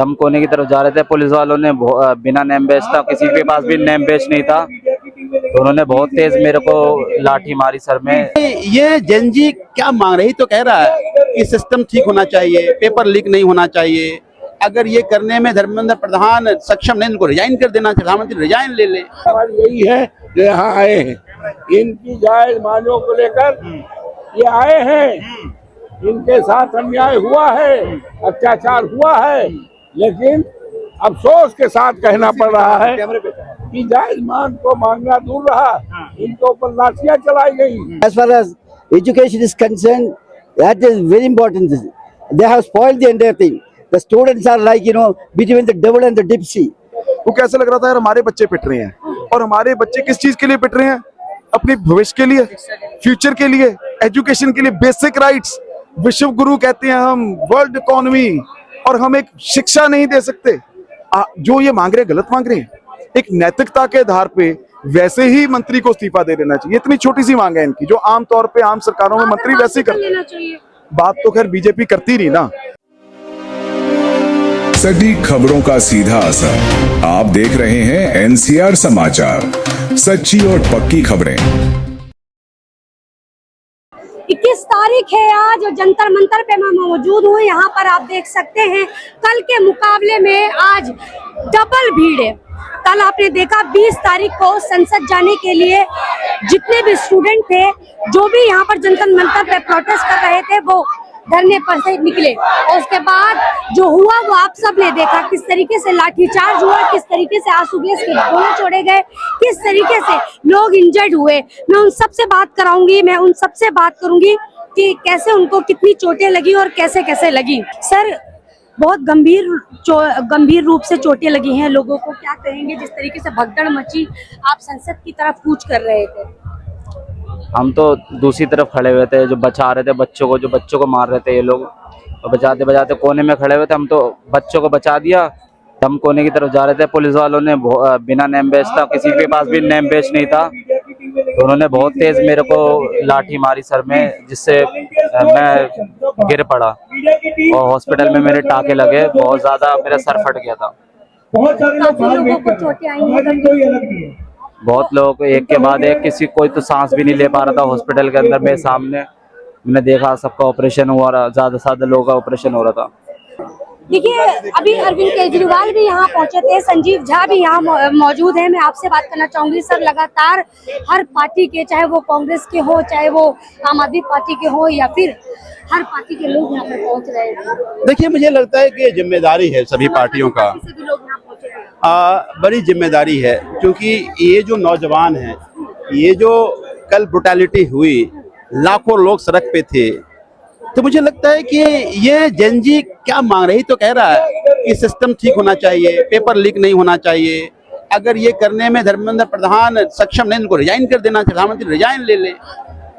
हम कोने की तरफ जा रहे थे, पुलिस वालों ने बिना नेम बेच था, किसी के पास भी नेम बेच नहीं था, तो उन्होंने बहुत तेज मेरे को लाठी मारी सर में। ये जेनजी क्या मांग रही तो कह रहा है कि सिस्टम ठीक होना चाहिए, पेपर लीक नहीं होना चाहिए। अगर ये करने में धर्मेंद्र प्रधान सक्षम नहीं, उनको रिजाइन कर देना चाहिए, प्रधानमंत्री रिजाइन ले ले। सवाल यही है जो यहाँ आए हैं, इनकी जायज मांगों को लेकर ये आए हैं। इनके साथ अन्याय हुआ है, अत्याचार हुआ है, लेकिन अफसोस के साथ कहना पड़ रहा है कि जायज मांग को मांगना दूर रहा, इनके ऊपर लाठियां चलाई गई। As far as education is concerned, that is very important. They have spoiled the entire thing. The students are like, between the devil and the deep sea. वो कैसा लग रहा था यार, हमारे बच्चे पिट रहे हैं, और हमारे बच्चे किस चीज के लिए पिट रहे हैं? अपने भविष्य के लिए, फ्यूचर के लिए, एजुकेशन के लिए, बेसिक राइट्स। विश्व गुरु कहते हैं हम, वर्ल्ड इकोनॉमी, और हम एक शिक्षा नहीं दे सकते। जो ये मांग रहे गलत मांग रहे हैं। एक नैतिकता के आधार पे वैसे ही मंत्री को इस्तीफा दे देना चाहिए। इतनी छोटी सी मांग है इनकी, जो आमतौर पे आम सरकारों में मंत्री वैसे ही करते। बात तो खैर बीजेपी करती नहीं ना। सटीक खबरों का सीधा असर। आप देख रहे हैं एनसीआर समाचार, सच्ची और पक्की खबरें। 21 तारीख है आज, और जंतर मंतर पे मैं मौजूद हूँ। यहाँ पर आप देख सकते हैं कल के मुकाबले में आज डबल भीड़ है। कल आपने देखा 20 तारीख को संसद जाने के लिए जितने भी स्टूडेंट थे, जो भी यहाँ पर जंतर मंतर पे प्रोटेस्ट कर रहे थे, वो धरने पर से निकले। और उसके बाद जो हुआ वो आप सब ने देखा, किस तरीके से लाठीचार्ज हुआ, किस तरीके से आंसू गैस के गोले छोड़े गए, किस तरीके से लोग इंजर्ड हुए। मैं उन सब से बात कराऊंगी, मैं उन सब से बात करूंगी कि कैसे उनको कितनी चोटें लगी और कैसे कैसे लगी। सर, बहुत गंभीर रूप से चोटें लगी हैं लोगों को, क्या कहेंगे? जिस तरीके से भगदड़ मची, आप संसद की तरफ कूच कर रहे थे। हम तो दूसरी तरफ खड़े हुए थे, जो बचा रहे थे बच्चों को, जो बच्चों को मार रहे थे ये लोग, और बचाते बचाते कोने में खड़े हुए थे। हम तो बच्चों को बचा दिया, हम कोने की तरफ जा रहे थे, पुलिस वालों ने बिना नेम बेच था, किसी के पास भी नेम बेच नहीं था, तो उन्होंने बहुत तेज मेरे को लाठी मारी सर में, जिससे मैं गिर पड़ा और हॉस्पिटल में मेरे टाके लगे, बहुत ज्यादा मेरा सर फट गया था। काफी लोगों को चोटें आई हैं। बहुत लोग एक के बाद एक, किसी कोई तो सांस भी नहीं ले पा रहा था हॉस्पिटल के अंदर। मेरे सामने मैंने देखा सबका ऑपरेशन हुआ रहा, ज्यादा से ज्यादा लोगों का ऑपरेशन हो रहा था। देखिए, अभी अरविंद केजरीवाल भी यहाँ पहुंचे थे, संजीव झा भी यहाँ मौजूद है। मैं आपसे बात करना चाहूंगी सर, लगातार हर पार्टी के, चाहे वो कांग्रेस के हो, चाहे वो आम आदमी पार्टी के हो, या फिर हर पार्टी के लोग यहाँ पर पहुंच रहे हैं। देखिए, मुझे लगता है कि जिम्मेदारी है सभी पार्टियों का, बड़ी जिम्मेदारी है, क्योंकि ये जो नौजवान हैं, ये जो कल ब्रुटैलिटी हुई, लाखों लोग सड़क पे थे, तो मुझे लगता है कि ये जेनजी क्या मांग रही तो कह रहा है कि सिस्टम ठीक होना चाहिए, पेपर लीक नहीं होना चाहिए। अगर ये करने में धर्मेंद्र प्रधान सक्षम नहीं, उनको रिजाइन कर देना चाहिए, प्रधानमंत्री रिजाइन ले ले।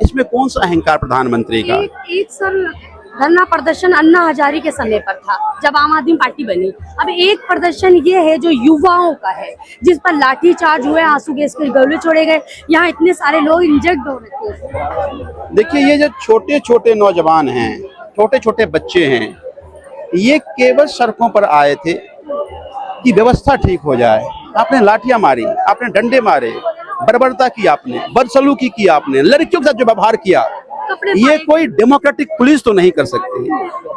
इसमें कौन सा अहंकार प्रधानमंत्री का? एक सर धरना प्रदर्शन अन्ना हजारी के समय पर था, जब आम आदमी पार्टी बनी। अब एक प्रदर्शन ये है जो युवाओं का है, जिस पर लाठीचार्ज हुए, आंसू गैस के गोले छोड़े गए, यहाँ इतने सारे लोग इंजर्ड हो रहे थे। देखिए, ये जो छोटे छोटे नौजवान हैं, छोटे छोटे बच्चे हैं, ये केवल सड़कों पर आए थे कि व्यवस्था ठीक हो जाए। आपने लाठियां मारी, आपने डंडे मारे, बर्बरता की, आपने बदसलूकी की, आपने लड़कियों के साथ जो व्यवहार किया, ये कोई डेमोक्रेटिक पुलिस तो नहीं कर सकती।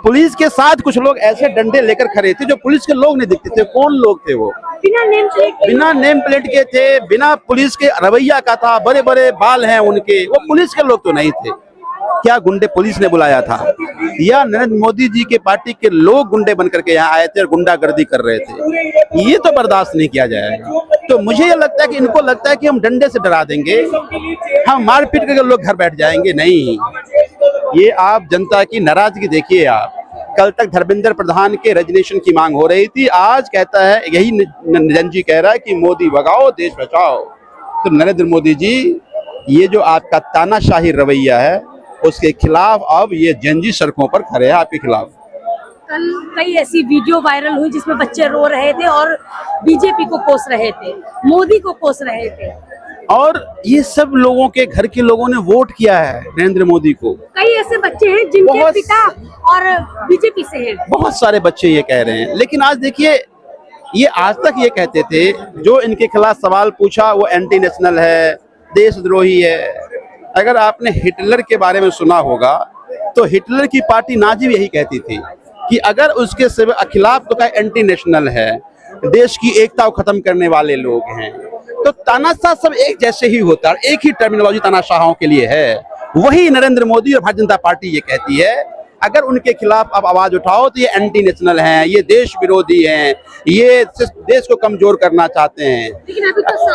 पुलिस के साथ कुछ लोग ऐसे डंडे लेकर खड़े थे जो पुलिस के लोग नहीं दिखते थे। कौन लोग थे वो? बिना नेम प्लेट के थे, बिना पुलिस के रवैया का था, बड़े बड़े बाल हैं उनके, वो पुलिस के लोग तो नहीं थे। क्या गुंडे पुलिस ने बुलाया था, या नरेंद्र मोदी जी के पार्टी के लोग गुंडे बनकर के यहाँ आए थे और गुंडागर्दी कर रहे थे? ये तो बर्दाश्त नहीं किया जाएगा। तो मुझे ये लगता है कि इनको लगता है कि हम डंडे से डरा देंगे, हम मार पीट करके लोग घर बैठ जाएंगे। नहीं, ये आप जनता की नाराजगी देखिए। आप कल तक धर्मेंद्र प्रधान के रेजिग्नेशन की मांग हो रही थी, आज कहता है, यही निरंजन जी कह रहा है कि मोदी भगाओ देश बचाओ। तो नरेंद्र मोदी जी, ये जो आपका तानाशाही रवैया है, उसके खिलाफ अब ये जेनजी सड़कों पर खड़े हैं आपके खिलाफ। कल कई ऐसी वीडियो वायरल हुई जिसमें बच्चे रो रहे थे और बीजेपी को कोस रहे थे, मोदी को कोस रहे थे। और ये सब लोगों के घर के लोगों ने वोट किया है नरेंद्र मोदी को। कई ऐसे बच्चे हैं जिनके बहुत- पिता और बीजेपी से हैं। बहुत सारे बच्चे ये कह रहे हैं, लेकिन आज देखिए, ये आज तक ये कहते थे, जो इनके खिलाफ सवाल पूछा वो एंटी नेशनल है, देशद्रोही है। अगर आपने हिटलर के बारे में सुना होगा तो हिटलर की पार्टी नाजी भी यही कहती थी कि अगर उसके खिलाफ तो क्या एंटी नेशनल है, देश की एकता को खत्म करने वाले लोग हैं। तो तानाशाह सब एक जैसे ही होता है, एक ही टर्मिनोलॉजी तानाशाहों के लिए है। वही नरेंद्र मोदी और भारतीय जनता पार्टी ये कहती है, अगर उनके खिलाफ आप आवाज उठाओ तो ये एंटी नेशनल हैं, ये देश विरोधी हैं, ये देश को कमजोर करना चाहते हैं। लेकिन अभी तो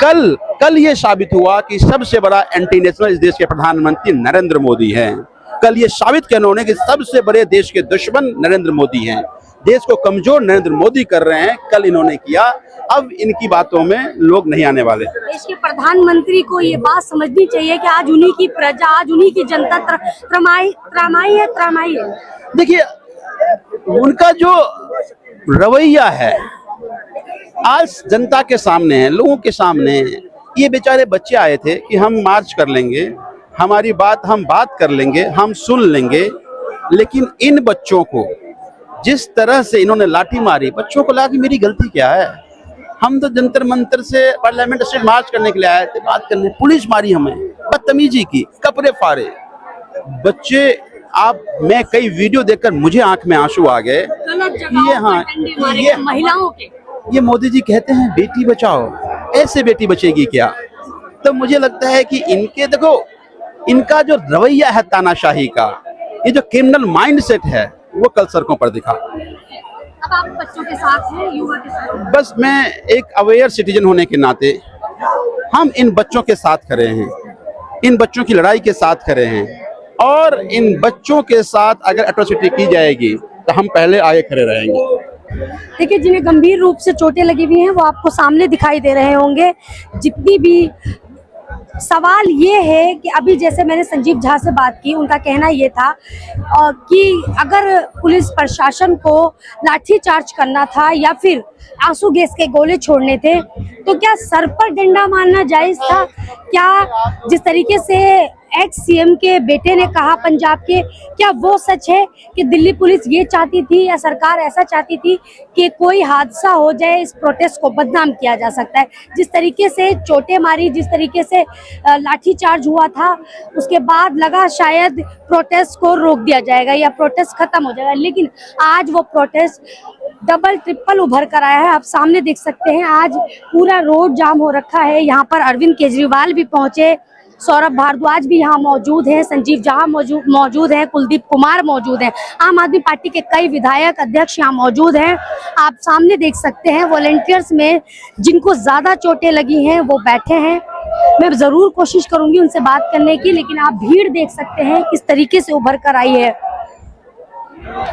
कल ये साबित हुआ कि सबसे बड़ा एंटी नेशनल इस देश के प्रधानमंत्री नरेंद्र मोदी हैं। कल ये साबित किया उन्होंने कि सबसे बड़े देश के दुश्मन नरेंद्र मोदी हैं, देश को कमजोर नरेंद्र मोदी कर रहे हैं। कल इन्होंने किया, अब इनकी बातों में लोग नहीं आने वाले। देश के प्रधानमंत्री को ये बात समझनी चाहिए कि आज उन्हीं की प्रजा, आज उन्हीं की जनता त्रमाई है। देखिए, उनका जो रवैया है आज जनता के सामने है, लोगों के सामने है। ये बेचारे बच्चे आए थे कि हम मार्च कर लेंगे, हमारी बात हम बात कर लेंगे, हम सुन लेंगे, लेकिन इन बच्चों को जिस तरह से इन्होंने लाठी मारी, बच्चों को लगा कि मेरी गलती क्या है, हम तो जंतर मंतर से पार्लियामेंट स्ट्रीट मार्च करने के लिए आए थे, बात करने, पुलिस मारी हमें, बदतमीजी की, कपड़े फाड़े। बच्चे, मैं कई वीडियो देखकर मुझे आंख में आंसू आ गए। ये महिलाओं के, ये मोदी जी कहते हैं बेटी बचाओ, ऐसे बेटी बचेगी क्या? तो मुझे लगता है कि इनके, देखो, इनका जो रवैया है तानाशाही का, ये जो क्रिमिनल माइंडसेट है, वो कल सड़कों पर दिखा। अब आप बच्चों के साथ हैं, युवा के साथ। बस मैं एक अवेयर सिटीजन होने के नाते हम इन बच्चों के साथ खड़े हैं, इन बच्चों की लड़ाई के साथ खड़े हैं, और इन बच्चों के साथ अगर एट्रोसिटी की जाएगी तो हम पहले आगे खड़े रहेंगे। देखिए, जिन्हें गंभीर रूप से चोटें लगी हुई हैं वो आपको सामने दिखाई दे रहे होंगे। जितनी भी सवाल ये है कि अभी जैसे मैंने संजीव झा से बात की, उनका कहना ये था कि अगर पुलिस प्रशासन को लाठीचार्ज करना था या फिर आंसू गैस के गोले छोड़ने थे तो क्या सर पर डंडा मारना जायज था? क्या जिस तरीके से एक्स सीएम के बेटे ने कहा पंजाब के, क्या वो सच है कि दिल्ली पुलिस ये चाहती थी या सरकार ऐसा चाहती थी कि कोई हादसा हो जाए, इस प्रोटेस्ट को बदनाम किया जा सकता है? जिस तरीके से चोटें मारी, जिस तरीके से लाठीचार्ज हुआ था, उसके बाद लगा शायद प्रोटेस्ट को रोक दिया जाएगा या प्रोटेस्ट खत्म हो जाएगा, लेकिन आज वो प्रोटेस्ट डबल ट्रिपल उभर कर आया है। आप सामने देख सकते हैं, आज पूरा रोड जाम हो रखा है। यहाँ पर अरविंद केजरीवाल भी पहुंचे, सौरभ भारद्वाज भी यहाँ मौजूद हैं, संजीव झा मौजूद हैं, कुलदीप कुमार मौजूद हैं, आम आदमी पार्टी के कई विधायक अध्यक्ष यहाँ मौजूद हैं। आप सामने देख सकते हैं वॉलंटियर्स में जिनको ज्यादा चोटें लगी हैं वो बैठे हैं। मैं जरूर कोशिश करूंगी उनसे बात करने की, लेकिन आप भीड़ देख सकते हैं किस तरीके से उभर कर आई है।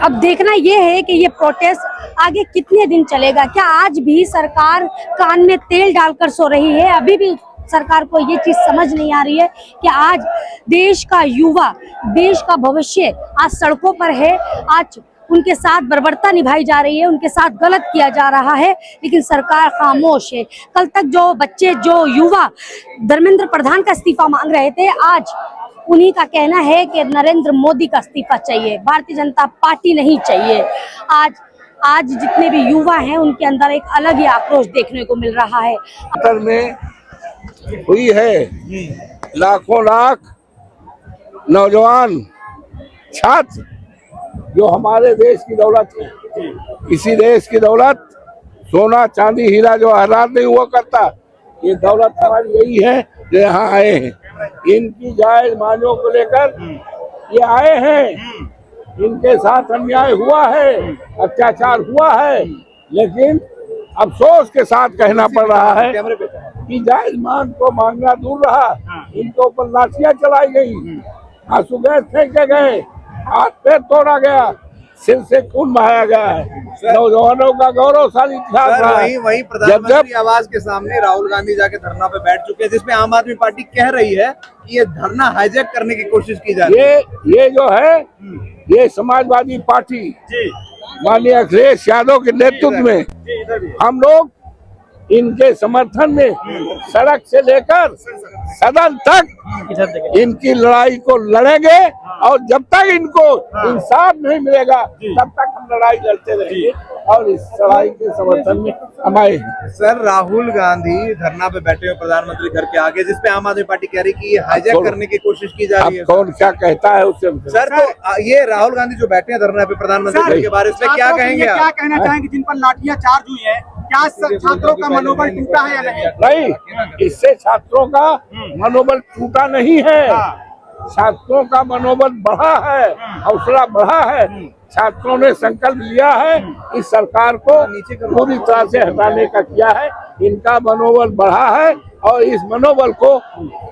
अब देखना यह है कि ये प्रोटेस्ट आगे कितने दिन चलेगा। क्या आज भी सरकार कान में तेल डालकर सो रही है? अभी भी सरकार को ये चीज समझ नहीं आ रही है कि आज देश का युवा, देश का भविष्य आज सड़कों पर है। आज उनके साथ बर्बरता निभाई जा रही है, उनके साथ गलत किया जा रहा है, लेकिन सरकार खामोश है। कल तक जो बच्चे, जो युवा धर्मेंद्र प्रधान का इस्तीफा मांग रहे थे, आज उन्हीं का कहना है कि नरेंद्र मोदी का इस्तीफा चाहिए, भारतीय जनता पार्टी नहीं चाहिए। आज जितने भी युवा हैं उनके अंदर एक अलग ही आक्रोश देखने को मिल रहा है। उत्तर में हुई है, लाखों लाख नौजवान छात्र जो हमारे देश की दौलत है, इसी देश की दौलत, सोना चांदी हीरा जो हरार नहीं हुआ करता, ये दौलत हमारी यही है जो यहाँ आए हैं। इनकी जायज मांगों को लेकर ये आए हैं। इनके साथ अन्याय हुआ है, अत्याचार हुआ है, लेकिन अफसोस के साथ कहना पड़ रहा है कि जायज मांग को मांगना दूर रहा, इनके ऊपर लाठियां चलाई गई, आंसू गैस फेंके गए, हाथ पैर तोड़ा गया, सिर से खून बहाया गया है। नौजवानों का गौरवशाली इतिहास रहा है। वहीं प्रधानमंत्री आवास के सामने राहुल गांधी जाके धरना पे बैठ चुके हैं, जिसमें आम आदमी पार्टी कह रही है कि ये धरना हाईजैक करने की कोशिश की जा रही है। ये जो है, ये समाजवादी पार्टी माननीय अखिलेश यादव के नेतृत्व में हम लोग इनके समर्थन में सड़क से लेकर सदन तक इनकी लड़ाई को लड़ेंगे और जब तक इनको इंसाफ नहीं मिलेगा तब तक हम लड़ाई लड़ते रहेंगे और इस लड़ाई के समर्थन में हम आए हैं। सर, राहुल गांधी धरना पे बैठे हुए प्रधानमंत्री घर के आगे, जिसपे आम आदमी पार्टी कह रही है कि ये हाईजैक करने की कोशिश की जा रही है। अब कौन क्या कहता है उससे सर, तो ये राहुल गांधी जो बैठे हैं धरना पे प्रधानमंत्री घर के बारे में क्या कहेंगे आप? क्या कहना चाहेंगे जिन पर लाठियां चार्ज हुई है? क्या छात्रों का मनोबल टूटा है या नहीं? नहीं, इससे छात्रों का मनोबल टूटा नहीं है, छात्रों का मनोबल बढ़ा है, हौसला बढ़ा है। छात्रों ने संकल्प लिया है इस सरकार को पूरी तरह से हटाने का किया है, इनका मनोबल बढ़ा है और इस मनोबल को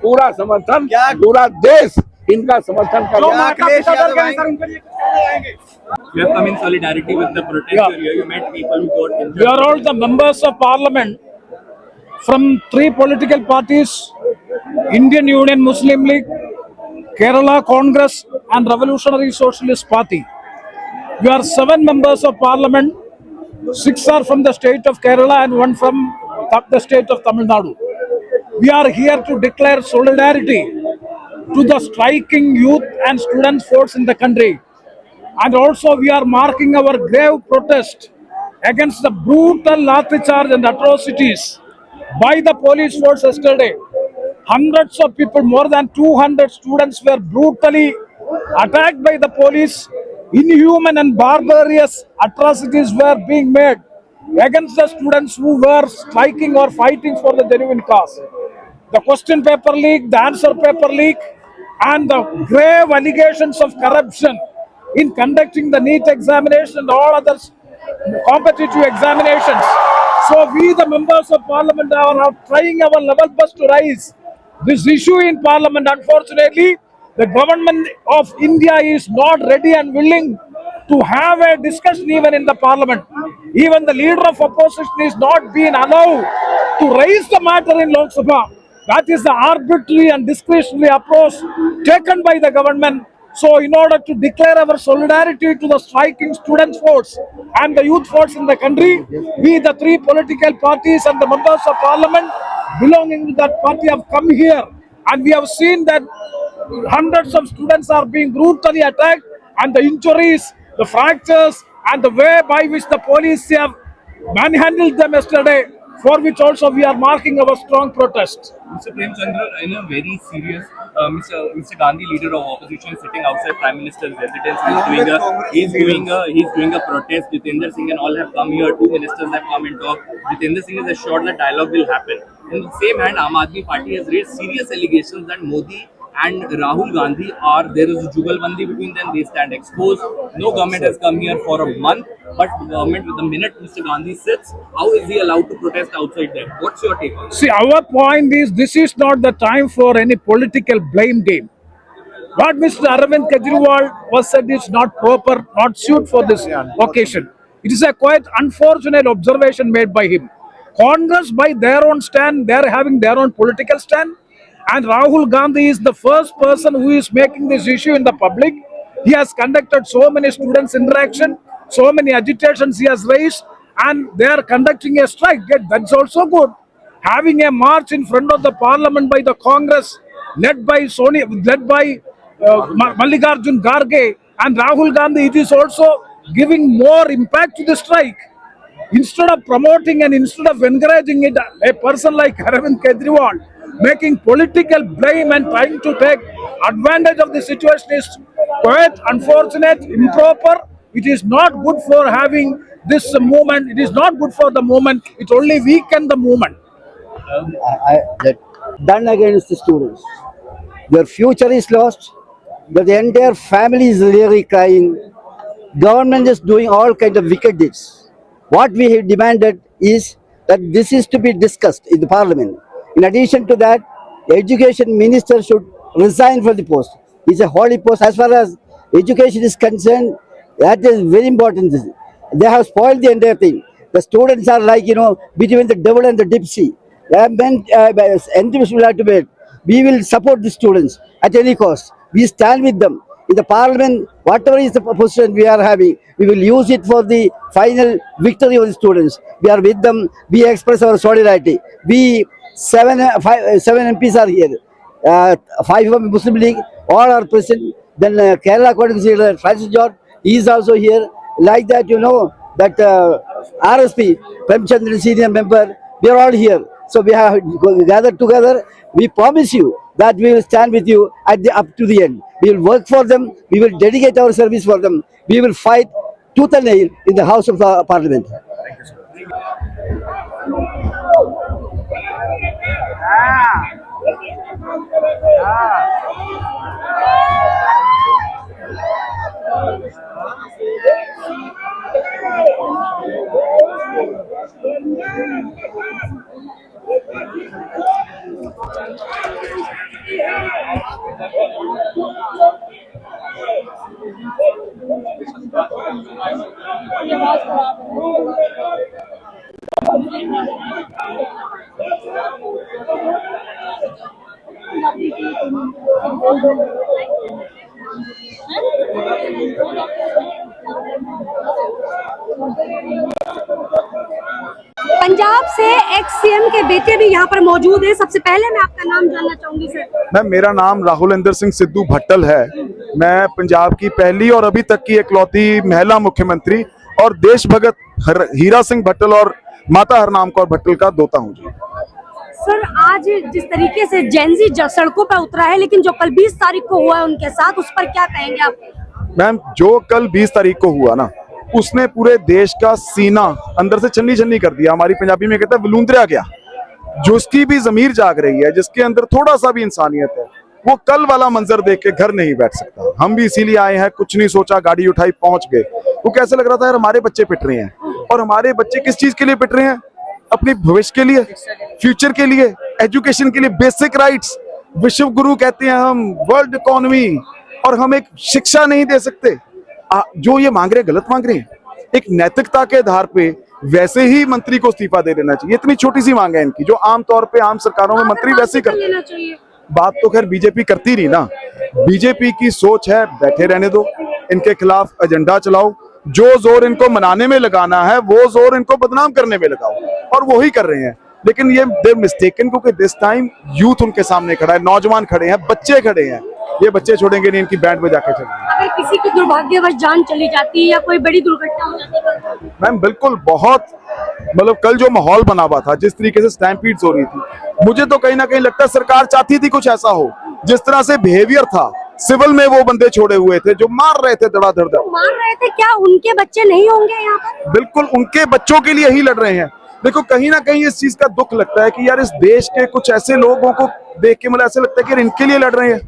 पूरा समर्थन पूरा देश इनका समर्थन कर रहा है। You have come in solidarity with the protest here. You met people who got injured. We are all the members of parliament from 3 political parties: Indian Union Muslim League, Kerala Congress and Revolutionary Socialist Party. We are 7 members of parliament. 6 are from the state of Kerala and 1 from the state of Tamil Nadu. We are here to declare solidarity to the striking youth and student force in the country. And also we are marking our grave protest against the brutal lathi charge and atrocities by the police force yesterday. Hundreds of people, more than 200 students were brutally attacked by the police. Inhuman and barbarous atrocities were being made against the students who were striking or fighting for the genuine cause. The question paper leak, the answer paper leak, and the grave allegations of corruption in conducting the NEET examination and all other competitive examinations. So we, the members of parliament, are trying our level best to raise this issue in parliament. Unfortunately, the government of India is not ready and willing to have a discussion even in the parliament. Even the leader of opposition is not being allowed to raise the matter in Lok Sabha. That is the arbitrary and discretionary approach taken by the government. So in order to declare our solidarity to the striking student force and the youth force in the country, we, the 3 political parties and the members of parliament belonging to that party, have come here. And we have seen that hundreds of students are being brutally attacked, and the injuries, the fractures, and the way by which the police have manhandled them yesterday, for which also we are marking our strong protest. Mr. Prem Chandra, in a very serious, Mr. Gandhi, leader of opposition, is sitting outside Prime Minister's residence. He's doing a protest. Jitendra Singh and all have come here. 2 ministers have come and talked. Jitendra Singh has assured that dialogue will happen. In the same hand, Aam Aadmi Party has raised serious allegations that Modi and Rahul Gandhi there is a jugalbandi between them. They stand exposed. No government has come here for a month, but the government, the minute Mr. Gandhi sits, how is he allowed to protest outside there? What's your take on it? See, our point is this is not the time for any political blame game. What Mr. Arvind Kejriwal was said is not proper, not suited for this occasion. It is a quite unfortunate observation made by him. Congress, by their own stand, they are having their own political stand. And Rahul Gandhi is the first person who is making this issue in the public. He has conducted so many students' interaction, so many agitations he has raised, and they are conducting a strike. That's also good. Having a march in front of the parliament by the Congress, led by Mallikarjun Kharge and Rahul Gandhi, it is also giving more impact to the strike. Instead of promoting and instead of encouraging it, a person like Arvind Kejriwal making political blame and trying to take advantage of the situation is quite unfortunate, improper. It is not good for having this movement. It is not good for the movement. It only weakens the movement. Done against the students. Their future is lost. The entire family is really crying. Government is doing all kinds of wicked deeds. What we have demanded is that this is to be discussed in the parliament. In addition to that, the education minister should resign from the post. It's a holy post. As far as education is concerned, that is very important. They have spoiled the entire thing. The students are like, between the devil and the deep sea. They have meant, we will support the students at any cost. We stand with them. in the parliament, whatever is the position we are having, we will use it for the final victory of the students. We are with them. We express our solidarity. We seven MPs are here. 5 from Muslim League, all are present. Then Kerala Congress leader Francis George, he is also here. Like that, you know, that RSP, Premchandran senior member, we are all here. So we have gathered together. We promise you that we will stand with you at the up to the end. We will work for them. We will dedicate our service for them. We will fight tooth and nail in the House of the Parliament. Punjab से ex CM के बेटे भी यहाँ पर मौजूद है। सबसे पहले मैं आपका नाम जानना चाहूंगी सर। मैम, मेरा नाम राहुल इंदर सिंह सिद्धू भट्टल है। मैं पंजाब की पहली और अभी तक की इकलौती महिला मुख्यमंत्री और देश भगत हीरा सिंह भट्टल और माता हरनाम कौर भट्टल का दोता हूँ जी। सर, आज जिस तरीके से जेनजी सड़कों पर उतरा है, लेकिन जो कल 20 तारीख को हुआ है उनके साथ, उस पर क्या कहेंगे आप? मैम, जो कल 20 तारीख को हुआ ना, उसने पूरे देश का सीना अंदर से छन्नी छन्नी कर दिया। हमारी पंजाबी में कहते हैं विलूंदरिया गया। जो उसकी भी जमीर जाग रही है, जिसके अंदर थोड़ा सा भी इंसानियत है, वो कल वाला मंजर देख के घर नहीं बैठ सकता। हम भी इसीलिए आए हैं, कुछ नहीं सोचा, गाड़ी उठाई, पहुंच गए। वो कैसे लग रहा था यार, हमारे बच्चे पिट रहे हैं। और हमारे बच्चे किस चीज के लिए पिट रहे हैं? अपने भविष्य के लिए, फ्यूचर के लिए, एजुकेशन के लिए, बेसिक राइट्स। विश्व गुरु कहते हैं हम, वर्ल्ड इकोनॉमी, और हम एक शिक्षा नहीं दे सकते। जो ये मांग रहे हैं, गलत मांग रहे हैं। एक नैतिकता के आधार पे वैसे ही मंत्री को इस्तीफा दे देना चाहिए। इतनी छोटी सी मांग है इनकी, जो आमतौर पे आम सरकारों में मंत्री वैसे ही करते। बात तो खैर बीजेपी करती नहीं ना। बीजेपी की सोच है बैठे रहने दो, इनके खिलाफ एजेंडा चलाओ, जो जोर इनको मनाने में लगाना है वो जोर इनको बदनाम करने में लगाओ, और वो ही कर रहे हैं। लेकिन ये दे मिस्टेकन, क्योंकि दिस टाइम यूथ उनके सामने खड़ा है, नौजवान खड़े हैं, बच्चे खड़े हैं। ये बच्चे छोड़ेंगे नहीं, इनकी बैंड बजा के चलेंगे। अगर किसी की दुर्भाग्यवश जान चली जाती है या कोई बड़ी दुर्घटना हो जाती है? मैम बिल्कुल, बहुत मतलब कल जो माहौल बना हुआ था, जिस तरीके से स्टैम्पीड्स हो रही थी, मुझे तो कहीं ना कहीं लगता है सरकार चाहती थी कुछ ऐसा हो। जिस तरह से बिहेवियर था, सिविल में वो बंदे छोड़े हुए थे जो मार रहे थे धड़ाधड़। मार रहे थे, क्या उनके बच्चे नहीं होंगे यहाँ पर? बिल्कुल, उनके बच्चों के लिए ही लड़ रहे हैं। देखो, कहीं ना कहीं इस चीज का दुख लगता है कि यार इस देश के कुछ ऐसे लोगों को देख के मतलब ऐसे लगता है कि इनके लिए लड़ रहे हैं।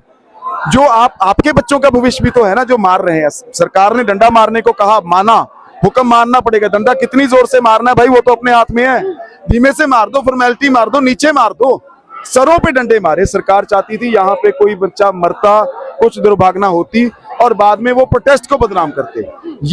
जो आपके बच्चों का भविष्य भी तो है ना, जो मार रहे हैं। सरकार ने डंडा मारने को कहा, माना, हुक्म मारना पड़ेगा। डंडा कितनी जोर से मारना है भाई, वो तो अपने हाथ में है। धीमे से मार दो, फॉर्मेलिटी मार दो, नीचे मार दो, सरों पे डंडे मारे। सरकार चाहती थी यहाँ पे कोई बच्चा मरता, कुछ दुर्भावना होती, और बाद में वो प्रोटेस्ट को बदनाम करते।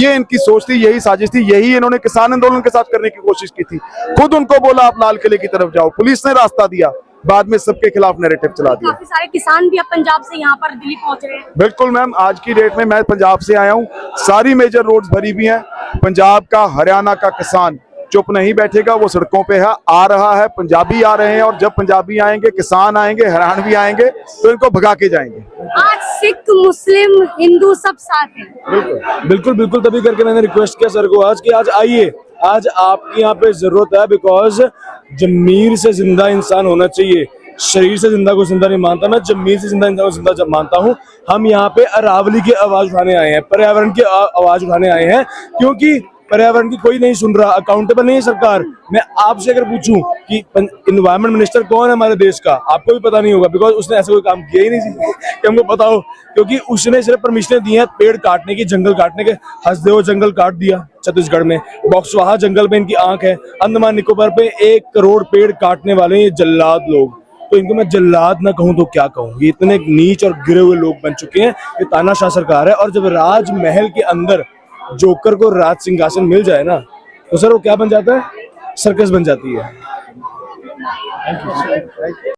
ये इनकी सोच थी, यही साजिश थी, यही इन्होंने किसान आंदोलन के साथ करने की कोशिश की थी। खुद उनको बोला आप लाल किले की तरफ जाओ, पुलिस ने रास्ता दिया, बाद में सबके खिलाफ नैरेटिव चला दिया। काफी सारे किसान भी अब पंजाब से यहाँ पर दिल्ली पहुंच रहे हैं। बिल्कुल मैम, आज की डेट में मैं पंजाब से आया हूँ, सारी मेजर रोड्स भरी हुई हैं। पंजाब का, हरियाणा का किसान चुप नहीं बैठेगा, वो सड़कों पे है, आ रहा है। पंजाबी आ रहे हैं, और जब पंजाबी आएंगे, किसान आएंगे, हरियाणवी आएंगे, तो इनको भगा के जाएंगे। आज सिख, मुस्लिम, हिंदू सब साथ हैं। बिल्कुल बिल्कुल, तभी करके मैंने रिक्वेस्ट किया सर को आज कि आज आइए, आज आपकी यहाँ पे जरूरत है। बिकॉज जमीर से जिंदा इंसान होना चाहिए, शरीर से जिंदा को जिंदा नहीं मानता, मैं जमीर से जिंदा इंसान को जिंदा जब मानता हूँ। हम यहाँ पे अरावली की आवाज उठाने आए हैं, पर्यावरण की आवाज उठाने आए हैं, क्योंकि पर्यावरण की कोई नहीं सुन रहा, अकाउंटेबल नहीं है सरकार। मैं आपसे अगर पूछूं कि इन्वायरमेंट मिनिस्टर कौन है हमारे देश का, आपको भी पता नहीं होगा, बिकॉज उसने ऐसा कोई काम किया ही नहीं कि हमको पता हो। क्योंकि उसने सिर्फ परमिशन दी है पेड़ काटने की, जंगल काटने के। हंसदेव जंगल काट दिया छत्तीसगढ़ में, बॉक्सवाहा जंगल में इनकी आंख है। अंडमान निकोबार पे 1 करोड़ पेड़ काटने वाले ये जल्लाद लोग, तो इनको मैं जल्लाद ना कहूं तो क्या कहूं। ये इतने नीच और गिरे हुए लोग बन चुके हैं। ये तानाशाह सरकार है। और जब राजमहल के अंदर जोकर को राज सिंहासन मिल जाए ना, तो सर वो क्या बन जाता है, सर्कस बन जाती है।